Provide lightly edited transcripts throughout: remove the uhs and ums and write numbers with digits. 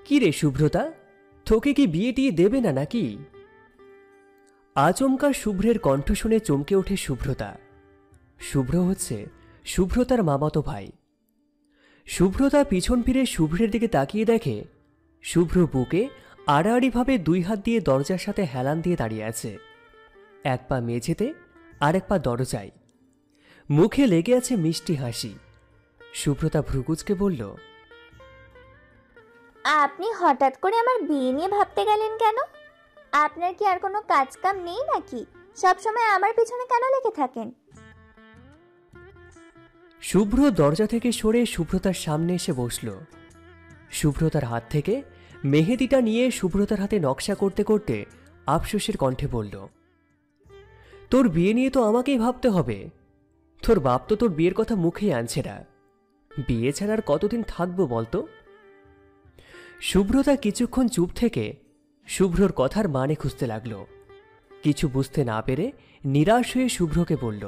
কি রে শুভ্রতা, তোকে কি বিয়ে টিয়ে দেবে না নাকি? আচমকা শুভ্রের কণ্ঠ শুনে চমকে ওঠে শুভ্রতা। শুভ্র হচ্ছে শুভ্রতার মামাতো ভাই। শুভ্রতা পিছন ফিরে শুভ্রের দিকে তাকিয়ে দেখে শুভ্র বুকে আড়াআড়িভাবে দুই হাত দিয়ে দরজার সাথে হেলান দিয়ে দাঁড়িয়ে আছে। এক পা মেঝেতে আর এক পা দরজায়। মুখে লেগে আছে মিষ্টি হাসি। শুভ্রতা ভ্রুকুচকে বলল, আপনি হঠাৎ করে আমার বিয়ে নিয়ে ভাবতে গেলেন কেন? আপনার কি আর কোনো কাজ কাম নেই নাকি? সবসময় আমার পিছনে কেন লেগে থাকেন? শুভ্র দরজা থেকে সরে শুভ্রতার সামনে এসে বসল। শুভ্রতার হাত থেকে মেহেদিটা নিয়ে শুভ্রতার হাতে নকশা করতে করতে আফসোসের কণ্ঠে বলল, তোর বিয়ে নিয়ে তো আমাকেই ভাবতে হবে। তোর বাপ তো তোর বিয়ের কথা মুখেই আনছে না। বিয়ে ছাড়ার কতদিন থাকবো বলতো? শুভ্রতা কিছুক্ষণ চুপ থেকে শুভ্রর কথার মানে খুঁজতে লাগলো। কিছু বুঝতে না পেরে নিরাশ হয়ে শুভ্রকে বলল,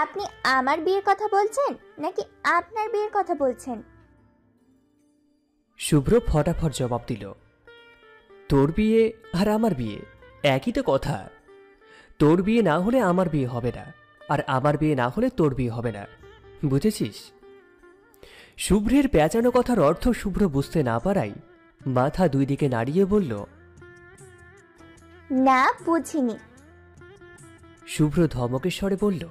আপনি আমার বিয়ের কথা বলছেন নাকি আপনার বিয়ের কথা বলছেন? শুভ্র ফটাফট জবাব দিল, তোর বিয়ে আর আমার বিয়ে একই তো কথা। তোর বিয়ে না হলে আমার বিয়ে হবে না, আর আমার বিয়ে না হলে তোর বিয়ে হবে না, বুঝেছিস? শুভ্রের পেঁচানো কথার অর্থ শুভ্র বুঝতে না পারায় মাথা দুই দিকে নাড়িয়ে বলল, না, বুঝিনি। শুভ্র ধমকের স্বরে বলল,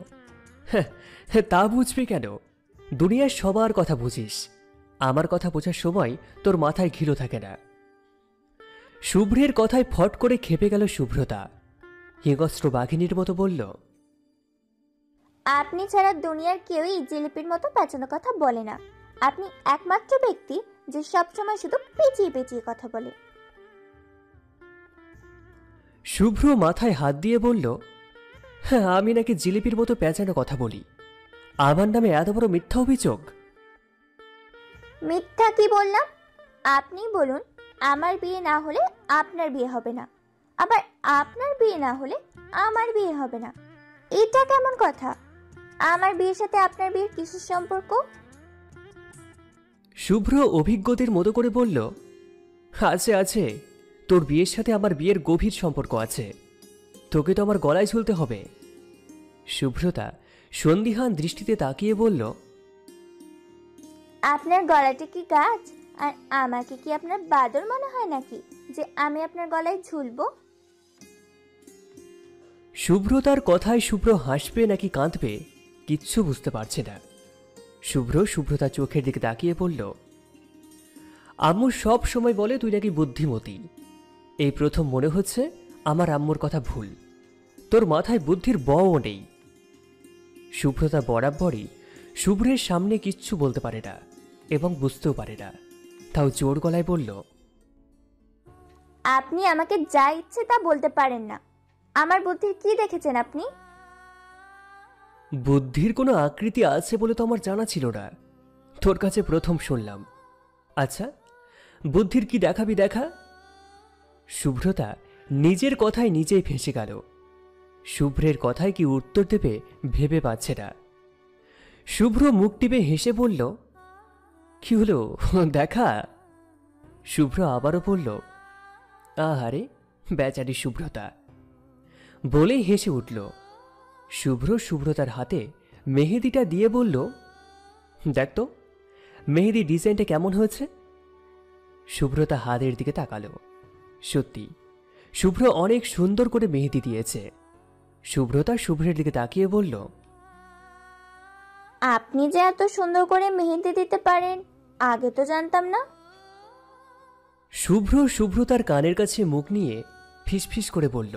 হ্যাঁ, তা বুঝবি কেন? দুনিয়ার সবার কথা বুঝিস, আমার কথা বোঝার সময় তোর মাথায় ঘিলো থাকে না। শুভ্রের কথায় ফট করে খেপে গেল শুভ্রতা। হিংস্র বাঘিনীর মতো বলল, আপনি ছাড়া দুনিয়ার কেউই জিলিপির মতো পেঁচানো কথা বলে না। আপনি একমাত্র ব্যক্তি যে সবসময় শুধু পেঁচিয়ে পেঁচিয়ে কথা বলে। শুভ্র মাথায় হাত দিয়ে বলল, হ্যাঁ, আমি নাকি জিলিপির মতো পেঁচানো কথা বলি? আমার নামে এত বড় মিথ্যা অভিযোগ? মিথ্যা কি বললাম? আপনি বলুন, আমার বিয়ে না হলে আপনার বিয়ে হবে না, আবার আপনার বিয়ে না হলে আমার বিয়ে হবে না। এটা কেমন কথা? আমার বিয়ের সাথে আপনার বিয়ের কিসের সম্পর্ক? শুভ্র অভিজ্ঞদের মতো করে বলল, আছে আছে, তোর বিয়ের সাথে আমার বিয়ের গভীর সম্পর্ক আছে। তোকে তো আমার গলায় ঝুলতে হবে। শুভ্রতা সন্দিহান দৃষ্টিতে তাকিয়ে বলল, আপনার গলাটি কি গাছ, আর আমাকে কি আপনার বাদর মনে হয় নাকি যে আমি আপনার গলায় ঝুলবো? শুভ্রতার কথায় শুভ্র হাসবে নাকি কাঁদবে কিচ্ছু বুঝতে পারছে না। শুভ্র শুভ্রতার চোখের দিকে তাকিয়ে বলল, আম্মু সব সময় বলে তুই নাকি বুদ্ধিমতী। এই প্রথম মনে হচ্ছে আমার আম্মুর কথা ভুল। তোর মাথায় বুদ্ধির বও নেই। শুভ্রতা বরাবরই শুভ্রের সামনে কিচ্ছু বলতে পারে না এবং বুঝতেও পারে না, তাও জোর গলায় বলল, আপনি আমাকে যা ইচ্ছে তা বলতে পারেন না। আমার বুদ্ধির কি দেখেছেন আপনি? বুদ্ধির কোনো আকৃতি আছে বলে তো আমার জানা ছিল না, তোর কাছে প্রথম শুনলাম। আচ্ছা, বুদ্ধির কি দেখাবি দেখা? শুভ্রতা নিজের কথায় নিজেই ফেঁসে গেল। শুভ্রের কথায় কি উত্তর দেবে ভেবে পাচ্ছে না। শুভ্র মুখ টিপে হেসে বলল, কি হলো দেখা? শুভ্র আবারও বলল, আহারে বেচারি শুভ্রতা, বলেই হেসে উঠল। শুভ্র শুভ্রতার হাতে মেহেদিটা দিয়ে বলল, দেখ তো মেহেদি ডিজাইনটা কেমন হয়েছে? শুভ্রতা হাতের দিকে তাকালো। সত্যি শুভ্র অনেক সুন্দর করে মেহেদি দিয়েছে। শুভ্রতা শুভ্রের দিকে তাকিয়ে বলল, আপনি যে এত সুন্দর করে মেহেদি দিতে পারেন আগে তো জানতাম না। শুভ্র শুভ্রতার কানের কাছে মুখ নিয়ে ফিসফিস করে বলল,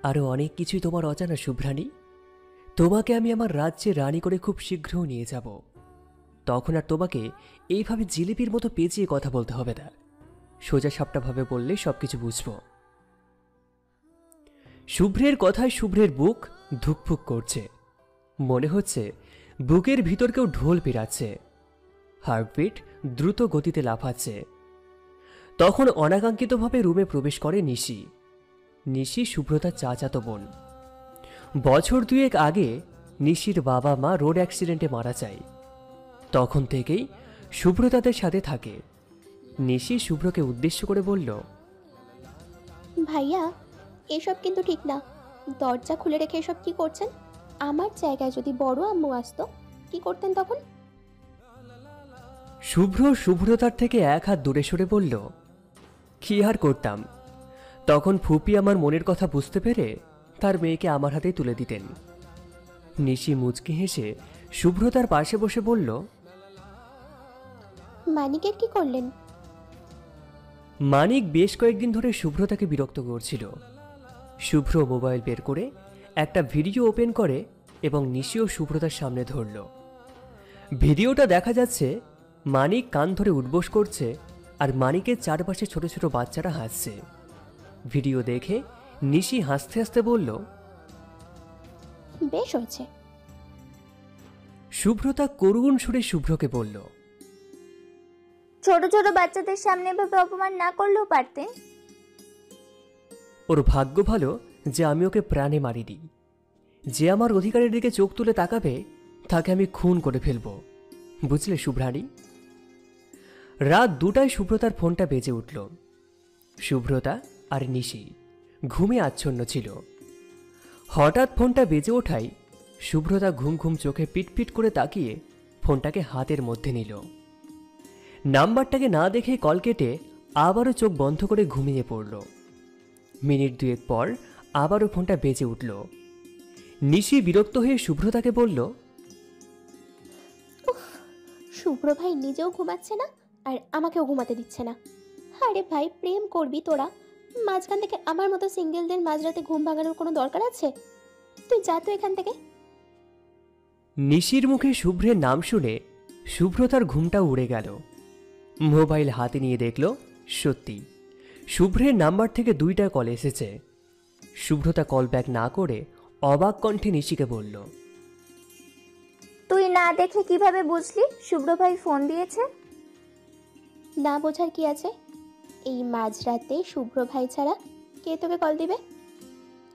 আরো অনেক কিছুই তোমার অজানা শুভ্রাণী। তোমাকে আমি আমার রাজ্যে রানী করে খুব শীঘ্র নিয়ে যাব। তখন আর তোমাকে এইভাবে জিলিপির মতো পেঁচিয়ে কথা বলতে হবে না। সোজা সাপটাভাবে বললে সবকিছু বুঝব। শুভ্রের কথায় শুভ্রের বুক ধুকফুক করছে। মনে হচ্ছে বুকের ভিতর কেউ ঢোল পেরাচ্ছে। হার্টবিট দ্রুত গতিতে লাফাচ্ছে। তখন অনাকাঙ্ক্ষিতভাবে রুমে প্রবেশ করে নিশি। নিশি শুভ্রতার চাচাতো বোন। বছর দুয়েক আগে নিশির বাবা মা রোড অ্যাক্সিডেন্টে মারা যায়। তখন থেকেই শুভ্র তাদের সাথে থাকে। নিশি শুভ্রকে উদ্দেশ্য করে বলল, ভাইয়া, এসব কিন্তু ঠিক না। দরজা খুলে রেখে এসব কি করছেন? আমার জায়গায় যদি বড় আম্মু আসতো, কি করতেন তখন? শুভ্র শুভ্রতার থেকে এক হাত দূরে সরে বলল, কি আর করতাম, তখন ফুপি আমার মনের কথা বুঝতে পেরে তার মেয়েকে আমার হাতেই তুলে দিতেন। নিশি মুচকি হেসে শুভ্রতার পাশে বসে বলল, মানিকের কি করলেন? মানিক বেশ কয়েকদিন ধরে শুভ্রতাকে বিরক্ত করছিল। শুভ্র মোবাইল বের করে একটা ভিডিও ওপেন করে এবং নিশি ও শুভ্রতার সামনে ধরল। ভিডিওটা দেখা যাচ্ছে মানিক কান ধরে উঠবোস করছে আর মানিকের চারপাশে ছোট ছোট বাচ্চারা হাসছে। ভিডিও দেখে নিশি হাসতে হাসতে বলল, বেশ হয়েছে। শুভ্রতা করুণ সুরে শুভ্রকে বলল, ছোট ছোট বাচ্চাদের সামনে এভাবে অপমান না করলেও পারতেন। ওর ভাগ্য ভালো যে আমি ওকে প্রাণে মারিনি। যে আমার অধিকারের দিকে চোখ তুলে তাকাবে তাকে আমি খুন করে ফেলব, বুঝলে শুভ্রাণী? রাত 2টায় শুভ্রতার ফোনটা বেজে উঠল। শুভ্রতা আর নিশি ঘুমে আচ্ছন্ন ছিল। হঠাৎ ফোনটা বেজে ওঠায় শুভ্রতা ঘুম ঘুম চোখে পিটপিট করে তাকিয়ে ফোনটাকে হাতের মধ্যে নিল। নাম্বারটাকে না দেখে কল কেটে আবারও চোখ বন্ধ করে ঘুমিয়ে পড়ল। মিনিট 2 পর আবারও ফোনটা বেজে উঠল। নিশি বিরক্ত হয়ে শুভ্রতাকে বলল, শুভ্র ভাই নিজেও ঘুমাচ্ছে না আর আমাকেও ঘুমাতে দিচ্ছে না। আরে ভাই, প্রেম করবি তোরা, মাঝখান থেকে আমার মতো সিঙ্গেলদের মাঝরাতে ঘুম ভাঙানোর কোনো দরকার আছে? তুই যা তো এখান থেকে। নিশির মুখে শুভ্রের নাম শুনে শুভ্রতার ঘুমটা উড়ে গেল। মোবাইল হাতে নিয়ে দেখল সত্যি শুভ্রের নাম্বার থেকে 2টা কল এসেছে। শুভ্রতা কল ব্যাক না করে অবাক কণ্ঠে নিশিকে বলল, তুই না দেখে কিভাবে বুঝলি শুভ্র ভাই ফোন দিয়েছে? না বোঝার কি আছে? এই মাঝরাতে শুভ্র ভাই ছাড়া কে তোকে কল দিবে?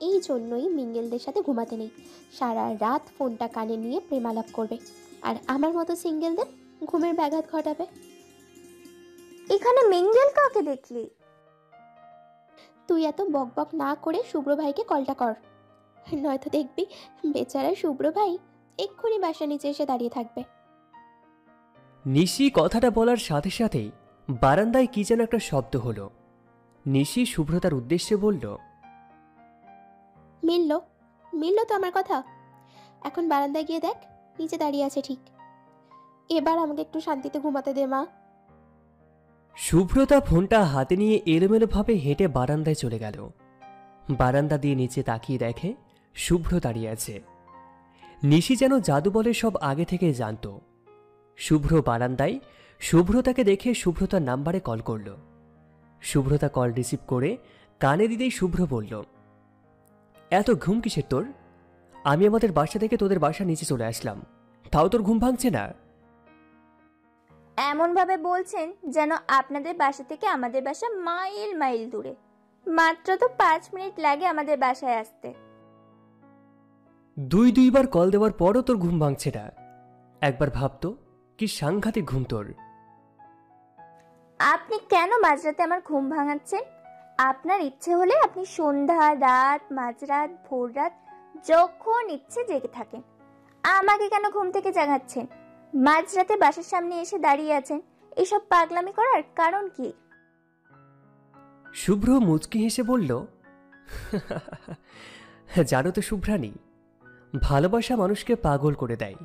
এই জন্যই মিঙ্গেলদের সাথে ঘুমাতে নেই। সারা রাত ফোনটা কানে নিয়ে প্রেমালাপ করবে আর আমার মতো সিঙ্গেলদের ঘুমের ব্যাঘাত ঘটাবে। এখানে মিঙ্গেল কাকে দেখলি? তুই এত বকবক না করে শুভ্র ভাইকে কলটা কর, নয়তো দেখবি বেচারা শুভ্র ভাই এক্ষুনি বাসা নিচে এসে দাঁড়িয়ে থাকবে। নিশি কথাটা বলার সাথে সাথেই বারান্দায় কি যেন একটা শব্দ হলো। নিশি শুভ্রতার উদ্দেশ্যে বলল, মিলল তো আমার কথা। এখন বারান্দায় গিয়ে দেখ, নিচে দাঁড়িয়ে আছে ঠিক। এবার আমাকে একটু শান্তিতে ঘুমাতে দে মা। শুভ্রতা ফোনটা হাতে নিয়ে এলোমেলোভাবে হেঁটে বারান্দায় চলে গেল। বারান্দা দিয়ে নিচে তাকিয়ে দেখে শুভ্র দাঁড়িয়ে আছে। নিশি যেন জাদু বলে সব আগে থেকে জানত। শুভ্র বারান্দায় শুভ্রতাকে দেখে শুভ্রতার নাম্বারে কল করল। শুভ্রতা কল রিসিভ করে কানে দিতেই শুভ্র বলল, এত ঘুম কিসের তোর? আমি আমাদের বাসা থেকে তোদের বাসা নিচে চলে আসলাম, তাও তোর ঘুম ভাঙছে না? এমন ভাবে বলছেন যেন আপনাদের বাসা থেকে আমাদের বাসা মাইল মাইল দূরে। মাত্র তো 5 মিনিট লাগে আমাদের বাসায় আসতে। 2বার কল দেওয়ার পরও তোর ঘুম ভাঙছে না? একবার ভাবতো কি সাংঘাতিক ঘুম তোর। আপনি কেন মাঝরাতে আমার ঘুম ভাঙাচ্ছেন? আপনার ইচ্ছে হলে আপনি সন্ধ্যা, রাত, মাঝরাত, ভোর রাত যখন ইচ্ছে জেগে থাকেন। আমাকে কেন ঘুম থেকে জাগাচ্ছেন? মাঝরাতে বাসার সামনে এসে দাঁড়িয়ে আছেন, এসব পাগলামি করার কারণ কি? শুভ্র মুচকি হেসে বলল, জানো তো শুভ্রাণী, ভালোবাসা মানুষকে পাগল করে দেয়।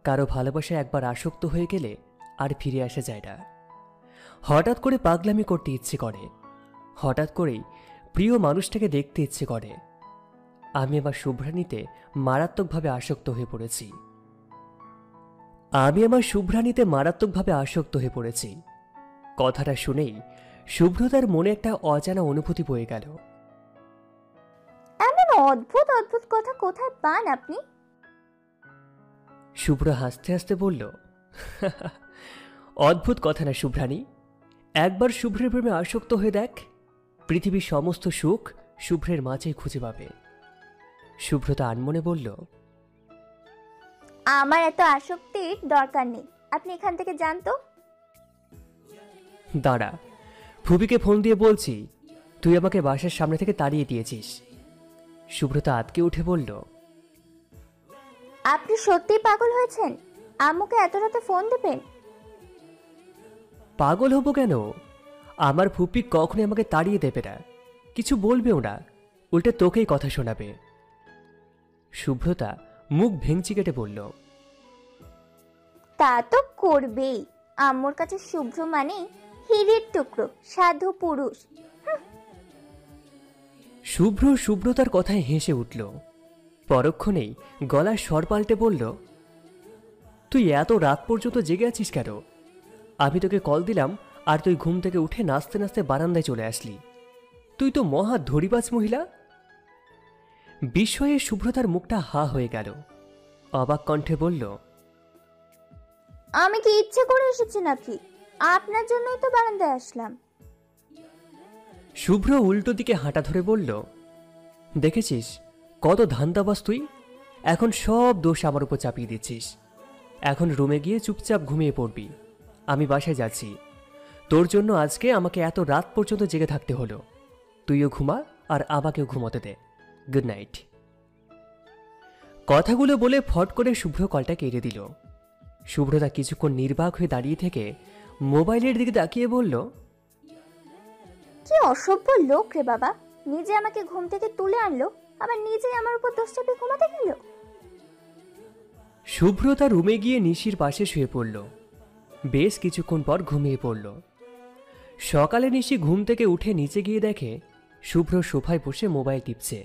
কারো ভালোবাসায় একবার আসক্ত হয়ে গেলে আর ফিরে আসা যায় না। হঠাৎ করে পাগলামি করতে ইচ্ছে করে, হঠাৎ করেই প্রিয় মানুষটাকে দেখতে ইচ্ছে করে। আমি আমার শুভ্রাণীতে মারাত্মকভাবে আসক্ত হয়ে পড়েছি। কথাটা শুনেই শুভ্রতার মনে একটা অজানা অনুভূতি বয়ে গেল। এমন অদ্ভুত অদ্ভুত কথা কোথায় পান আপনি? শুভ্র হাসতে হাসতে বলল, অদ্ভুত কথা না শুভ্রাণী, একবার শুভ্রের প্রেমে আসক্ত হয়ে দেখ, পৃথিবীর সমস্ত সুখ শুভ্রের মাঝেই খুঁজে পাবে। শুভ্রতা আনমনে বলল, আমার এত আসক্তির দরকার নেই, আপনি এখান থেকে যান তো। দাঁড়া, ফুপিকে ফোন দিয়ে বলছি তুই আমাকে বাসার সামনে থেকে তাড়িয়ে দিয়েছিস। সুব্রতা আতকে উঠে বলল, আপনি সত্যিই পাগল হয়েছেন? আম্মুকে এত রাতে ফোন দেবেন? পাগল হব কেন? আমার ফুপি কখনোই আমাকে তাড়িয়ে দেবে না, কিছু বলবেও না, উল্টে তোকেই কথা শোনাবে। সুব্রতা মুখ ভেঙচি কেটে বলল, তা তো করবেই। আম্মুর কাছে শুভ্র মানে হিরের টুকরো, সাধু পুরুষ। শুভ্র সুব্রতার কথায় হেসে উঠল। পরক্ষণেই গলার স্বর পাল্টে বলল, তুই এত রাত পর্যন্ত জেগে আছিস কেন? আমি তোকে কল দিলাম আর তুই ঘুম থেকে উঠে নাচতে নাচতে বারান্দায় চলে আসলি। তুই তো মহা ধরিবাজ মহিলা। বিস্ময়ে সুব্রতার মুখটা হা হয়ে গেল। অবাক কণ্ঠে বলল, আমি কি ইচ্ছে করে এসেছি নাকি? আপনার জন্যই তো বারান্দায় আসলাম। শুভ্র উল্টো দিকে হাঁটা ধরে বলল, দেখেছিস কত ধান্দাবাজ তুই? এখন সব দোষ আমার উপর চাপিয়ে দিচ্ছিস। এখন রুমে গিয়ে চুপচাপ ঘুমিয়ে পড়বি। আমি বাসায় যাচ্ছি। তোর জন্য আজকে আমাকে এত রাত পর্যন্ত জেগে থাকতে হলো। তুইও ঘুমা আর আমাকেও ঘুমোতে দে। Good night. কথাগুলো বলে ফট করে শুভ্র কলটা কেটে দিল। শুভ্রতা কিছুক্ষণ নির্বাক হয়ে দাঁড়িয়ে থেকে মোবাইলের দিকে তাকিয়ে বলল, কি অসভ্য লোক রে বাবা! নিজে আমাকে ঘুম থেকে তুলে আনলো, আবার নিজেই আমার উপর দোষ চাপিয়ে ঘুমাতে গেল। শুভ্রতা রুমে গিয়ে নিশির পাশে শুয়ে পড়ল। বেশ কিছুক্ষণ পর ঘুমিয়ে পড়ল। সকালে নিশি ঘুম থেকে উঠে নিচে গিয়ে দেখে শুভ্র সোফায় বসে মোবাইল টিপছে।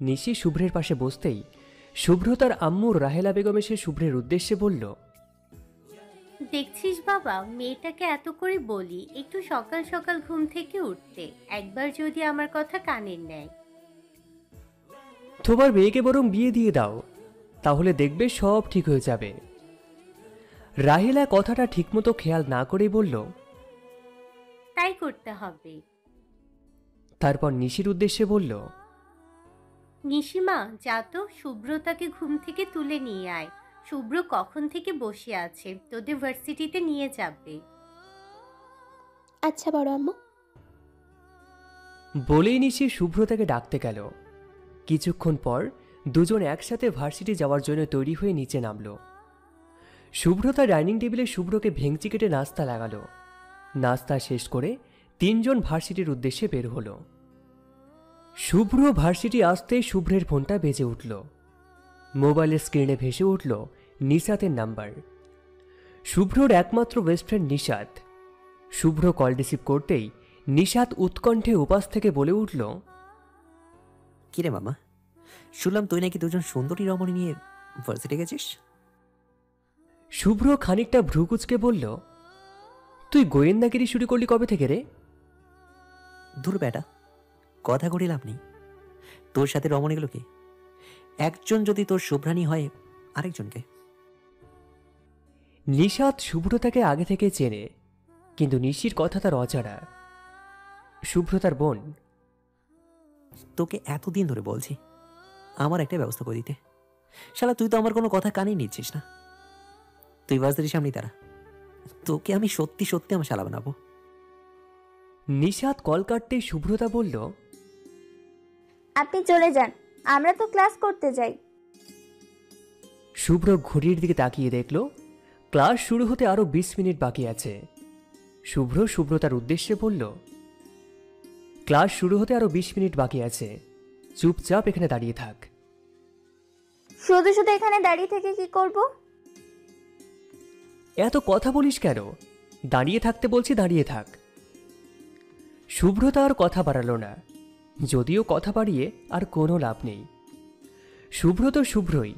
নিশি শুভ্রের পাশে বসতেই শুভ্রতার আম্মু রাহেলা বেগম এসে শুভ্রের উদ্দেশ্যে বলল, দেখছিস বাবা, মেয়েটাকে এত করে বলি একটু সকাল সকাল ঘুম থেকে উঠতে, একবার যদি আমার কথা কানে নেয়। তোমার মেয়েকে বরং বিয়ে দিয়ে দাও, তাহলে দেখবে সব ঠিক হয়ে যাবে। রাহেলা কথাটা ঠিকমতো খেয়াল না করেই বলল, তাই করতে হবে। তারপর নিশির উদ্দেশ্যে বলল, নিশিমা, যা তো শুভ্রতাকে ঘুম থেকে তুলে নিয়ে আয়। শুভ্র কখন থেকে বসে আছে, তোদের ভার্সিটিতে নিয়ে যাবে। আচ্ছা বড় আম্মু। বলেই নিশি শুভ্রতাকে ডাকতে গেল। কিছুক্ষণ পর দুজন একসাথে ভার্সিটি যাওয়ার জন্য তৈরি হয়ে নিচে নামল। শুভ্রতা ডাইনিং টেবিলে শুভ্রকে ভেঙচি কেটে নাস্তা লাগালো। নাস্তা শেষ করে তিনজন ভার্সিটির উদ্দেশ্যে বের হলো। শুভ্র ভার্সিটি আসতেই শুভ্রের ফোনটা বেজে উঠল। মোবাইলের স্ক্রিনে ভেসে উঠল নিশাতের নাম্বার। শুভ্রর একমাত্র বেস্ট ফ্রেন্ড নিশাত। শুভ্র কল রিসিভ করতেই নিশাত উৎকণ্ঠে উপাস থেকে বলে উঠল, কিরে মামা, শুনলাম তুই নাকি দুজন সুন্দরী রমণী নিয়ে ভার্সিটি গেছিস? শুভ্র খানিকটা ভ্রুকুচকে বলল, তুই গোয়েন্দাগিরি শুরু করলি কবে থেকে রে? দূর বেটা, কথা করে লাভ নেই। তোর সাথে রমণীগুলো কি? একজন যদি তোর শুভ্রানী হয়, আরেকজনকে? নিশাত শুভ্রতাকে আগে থেকে চেনে, কিন্তু নিশির কথা তার অজানা। শুভ্রতার বোন। তোকে এতদিন ধরে বলছি আমার একটা ব্যবস্থা করে দিতে। শালা তুই তো আমার কোনো কথা কানেই নিচ্ছিস না। তুই ভার্সিটির সামনেই তারা, তোকে আমি সত্যি সত্যি আমার শালা বানাবো। নিশাত কল কাটতেই শুভ্রতা বলল, আপনি চলে যান, আমরা তো ক্লাস করতে যাই। শুভ্র ঘড়ির দিকে তাকিয়ে দেখল ক্লাস শুরু হতে আরো 20 মিনিট বাকি আছে। শুভ্র শুভ্রতার উদ্দেশ্যে বলল, ক্লাস শুরু হতে আরো 20 মিনিট বাকি আছে, চুপচাপ এখানে দাঁড়িয়ে থাক। শুধু শুধু এখানে দাঁড়িয়ে থেকে কি করব? এত কথা বলিস কেন? দাঁড়িয়ে থাকতে বলছি, দাঁড়িয়ে থাক। শুভ্রতা আর কথা বাড়ালো না, যদিও কথা বাড়িয়ে আর কোনো লাভ নেই। শুভ্র তো শুভ্রই,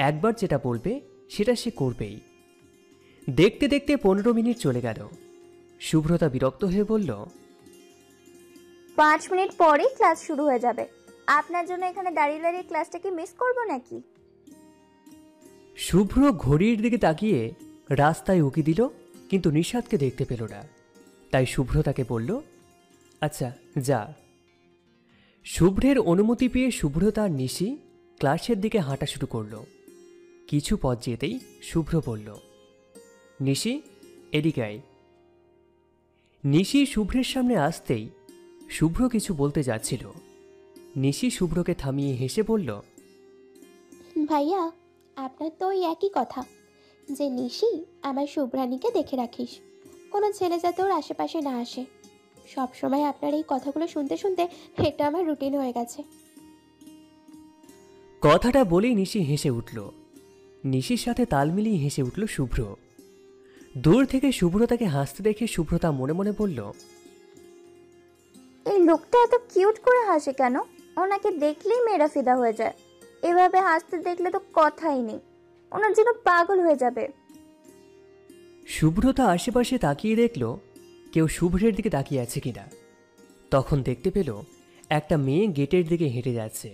একবার যেটা বলবে সেটা সে করবেই। দেখতে দেখতে 15 মিনিট চলে গেল। শুভ্রতা বিরক্ত হয়ে বলল, 5 মিনিট পরেই ক্লাস শুরু হয়ে যাবে। আপনার জন্য এখানে দাঁড়িয়ে দাঁড়িয়ে ক্লাসটা কি মিস করব নাকি? শুভ্র ঘড়ির দিকে তাকিয়ে রাস্তায় উকি দিল, কিন্তু নিশাতকে দেখতে পেল না। তাই শুভ্র তাকে বলল, আচ্ছা যা। শুভ্রের অনুমতি পেয়ে শুভ্রতা আর নিশি ক্লাসের দিকে হাঁটা শুরু করল। কিছু পথ যেতেই শুভ্র বলল, নিশি এদিকে আয়। নিশি শুভ্রের সামনে আসতেই শুভ্র কিছু বলতে যাচ্ছিল। নিশি শুভ্রকে থামিয়ে হেসে বলল, ভাইয়া, আপনার তো ওই একই কথা যে নিশি আমার শুভ্রানীকে দেখে রাখিস, কোনো ছেলে যাতে ওর আশেপাশে না আসে। সব সময় আপনার এই কথাগুলো শুনতে শুনতে এটা আমার রুটিন হয়ে গেছে। কথাটা বলেই নিশি হেসে উঠল। নিশির সাথে তাল মিলিয়ে হেসে উঠল শুভ্র। দূর থেকে শুভ্রতাকে হাসতে দেখে শুভ্রতা মনে মনে বলল, এই লোকটা এত কিউট করে হাসে কেন? ওনাকে দেখলেই মেয়েরা ফিদা হয়ে যায়। এভাবে হাসতে দেখলে তো কথাই নেই, ওনার জন্য পাগল হয়ে যাবে। শুভ্রতা আশেপাশে তাকিয়ে দেখল কেউ শুভ্রের দিকে তাকিয়ে আছে কিনা। তখন দেখতে পেল একটা মেয়ে গেটের দিকে হেঁটে যাচ্ছে।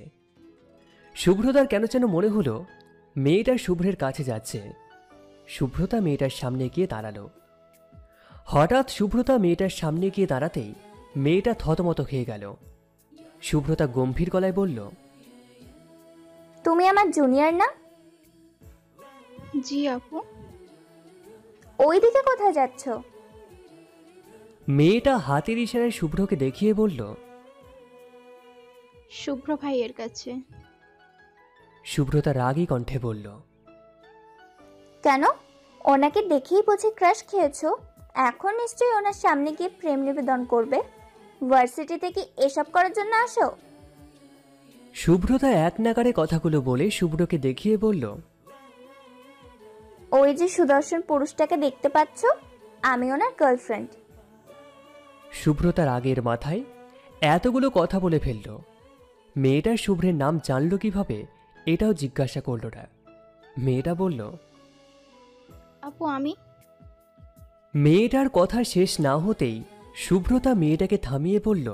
শুভ্রতার কেন যেন মনে হলো মেয়েটা শুভ্রের কাছে যাচ্ছে। শুভ্রতা মেয়েটার সামনে গিয়ে দাঁড়ালো। হঠাৎ শুভ্রতা মেয়েটার সামনে গিয়ে দাঁড়াতেই মেয়েটা থতমত খেয়ে গেল। শুভ্রতা গম্ভীর গলায় বলল, তুমি আমার জুনিয়র না? জি আপু। ওইদিকে কোথায় যাচ্ছ? মেয়েটা হাতের ইশারায় শুভ্রকে দেখিয়ে বলল। শুভ্র ভাইয়ের কাছে। শুভ্রতা রাগী কণ্ঠে বলল, কেন? ওনাকে দেখেই বুঝে ক্রাশ খেয়েছো? এখন নিশ্চয়ই ওনার সামনে গিয়ে প্রেম নিবেদন করবে। ভার্সিটিতে কি এসব করার জন্য আসো? শুভ্রতা এক নাগারে কথাগুলো বলে শুভ্রকে দেখিয়ে বলল, ওই যে সুদর্শন পুরুষটাকে দেখতে পাচ্ছ, আমি ওনার গার্লফ্রেন্ড। শুভ্রতার আগের মাথায় এতগুলো কথা বলে ফেলল। মেয়েটা শুভ্রের নাম জানল কিভাবে এটাও জিজ্ঞাসা করল না। মেয়েটা বলল, আপু আমি। মেয়েটার কথা শেষ না হতেই শুভ্রতা মেয়েটাকে থামিয়ে বলল,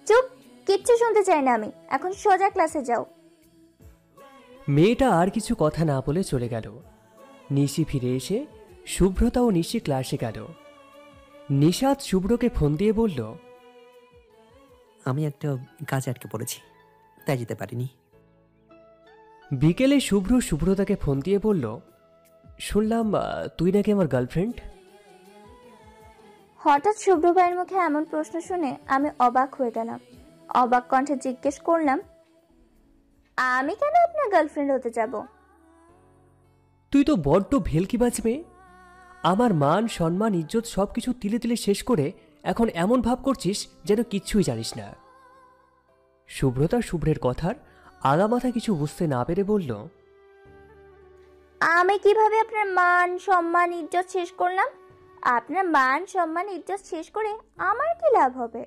চুপ, কিচ্ছু শুনতে চাই না আমি। এখন সোজা ক্লাসে যাও। মেয়েটা আর কিছু কথা না বলে চলে গেল। নিশি ফিরে এসে শুভ্রতা ও নিশি ক্লাসে গেল। নিশাদ শুভ্রকে ফোন দিয়ে বলল, আমি একটা কাজে আটকে পড়েছি, তাই যেতে পারিনি। বিকেলে শুভ্র শুভ্রতাকে ফোন দিয়ে বলল, শুনলাম তুই নাকি আমার গার্লফ্রেন্ড। হঠাৎ শুভ্র ভাইয়ের মুখে এমন প্রশ্ন শুনে আমি অবাক হয়ে গেলাম। অবাক কণ্ঠে জিজ্ঞেস করলাম, আমি কেন আপনার গার্লফ্রেন্ড হতে যাব? তুই তো বড্ড ভেলকি বাজবে। আমার মান সম্মান ইজ্জত সবকিছু তিলে তিলে শেষ করে এখন এমন ভাব করছিস যেন কিচ্ছুই জানিস না। শুভ্রতা শুভ্রের কথার আগামাথা কিছু বুঝতে না পেরে বলল, আমি কিভাবে আপনার মান সম্মান ইজ্জত শেষ করলাম? আপনার মান সম্মান ইজ্জত শেষ করে আমার কি লাভ হবে?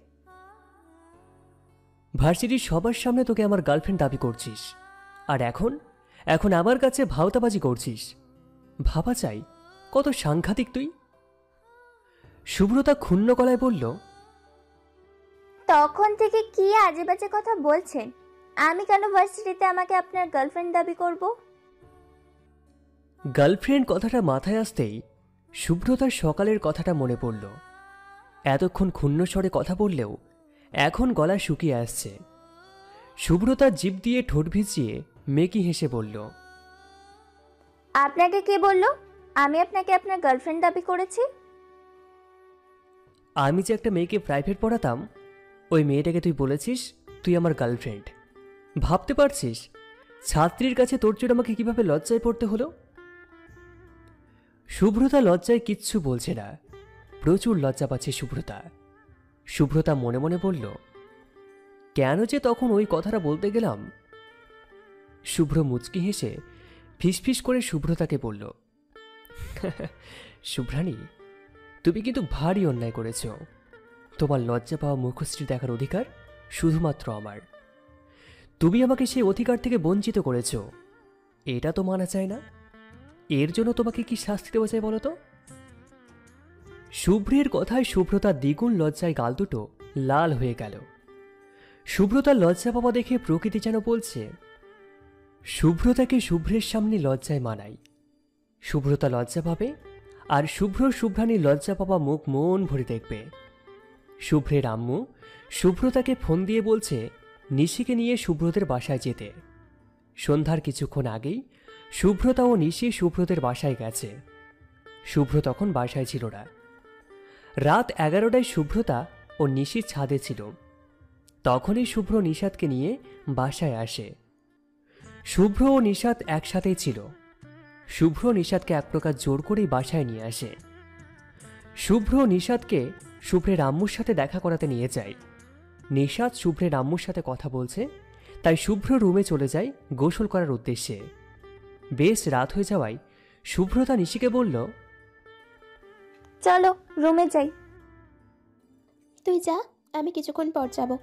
ভার্সিটির সবার সামনে তোকে আমার গার্লফ্রেন্ড দাবি করছিস, আর এখন এখন আমার কাছে ভাওতাবাজি করছিস। ভাবা চাই কত সাংঘাতিক তুই। শুভ্রতা ক্ষুণ্ণ গলায় বলল, তখন থেকে কি আজে বাজে কথা বলছেন? আমি কেন ভার্সিটিতে আমাকে আপনার গার্লফ্রেন্ড দাবি করব? গার্লফ্রেন্ড কথাটা মাথায় আসতেই শুভ্রতার সকালের কথাটা মনে পড়ল। এতক্ষণ ক্ষুণ্ণ স্বরে কথা বললেও এখন গলা শুকিয়ে আসছে। শুভ্রতা জিভ দিয়ে ঠোঁট ভিজিয়ে মেকি হেসে বলল, আপনাকে কে বলল আমি আপনাকে আপনার গার্লফ্রেন্ড দাবি করেছি? আমি যে একটা মেয়েকে প্রাইভেট পড়াতাম, ওই মেয়েটাকে তুই বলেছিস তুই আমার গার্লফ্রেন্ড। ভাবতে পারছিস ছাত্রীর কাছে তোর জন্য আমাকে কিভাবে লজ্জায় পড়তে হলো? শুভ্রতা লজ্জায় কিচ্ছু বলছে না, প্রচুর লজ্জা পাচ্ছে শুভ্রতা। শুভ্রতা মনে মনে বলল, কেন যে তখন ওই কথাটা বলতে গেলাম। শুভ্র মুচকি হেসে ফিসফিস করে শুভ্রতাকে বলল, শুভ্রানী, তুমি কিন্তু ভারী অন্যায় করেছ। তোমার লজ্জা পাওয়া মুখশ্রী দেখার অধিকার শুধুমাত্র আমার। তুমি আমাকে সেই অধিকার থেকে বঞ্চিত করেছ, এটা তো মানা চায় না। এর জন্য তোমাকে কি শাস্তি দেওয়া যায় বলো তো? শুভ্রের কথায় শুভ্রতার দ্বিগুণ লজ্জায় গাল দুটো লাল হয়ে গেল। শুভ্রতার লজ্জা পাওয়া দেখে প্রকৃতি যেন বলছে, শুভ্রতাকে শুভ্রের সামনে লজ্জায় মানাই। শুভ্রতা লজ্জা পাবে, আর শুভ্র শুভ্রানীর লজ্জা পাওয়া মুখ মন ভরে দেখবে। শুভ্রের আম্মু শুভ্রতাকে ফোন দিয়ে বলছে নিশিকে নিয়ে শুভ্রতের বাসায় যেতে। সন্ধ্যার কিছুক্ষণ আগেই শুভ্রতা ও নিশি শুভ্রতের বাসায় গেছে। শুভ্র তখন বাসায় ছিল না। রাত 11টায় শুভ্রতা ও নিশি ছাদে ছিল। তখনই শুভ্র নিশাদকে নিয়ে বাসায় আসে। শুভ্র ও নিশাদ একসাথেই ছিল। শুভ্র নিশাদকে এক প্রকার জোর করেই বাসায় নিয়ে আসে। শুভ্র নিশাদকে শুভ্রের আম্মুর সাথে দেখা করাতে নিয়ে যায়। নিশাদ শুভ্রের আম্মুর সাথে কথা বলছে, তাই শুভ্র রুমে চলে যায় গোসল করার উদ্দেশ্যে। বেশ রাত হয়ে যাওয়ায় শুভ্রতা নিশিকে বলল, চলো রুমে যাই। তুই যা, আমি কিছুক্ষণ পর যাব।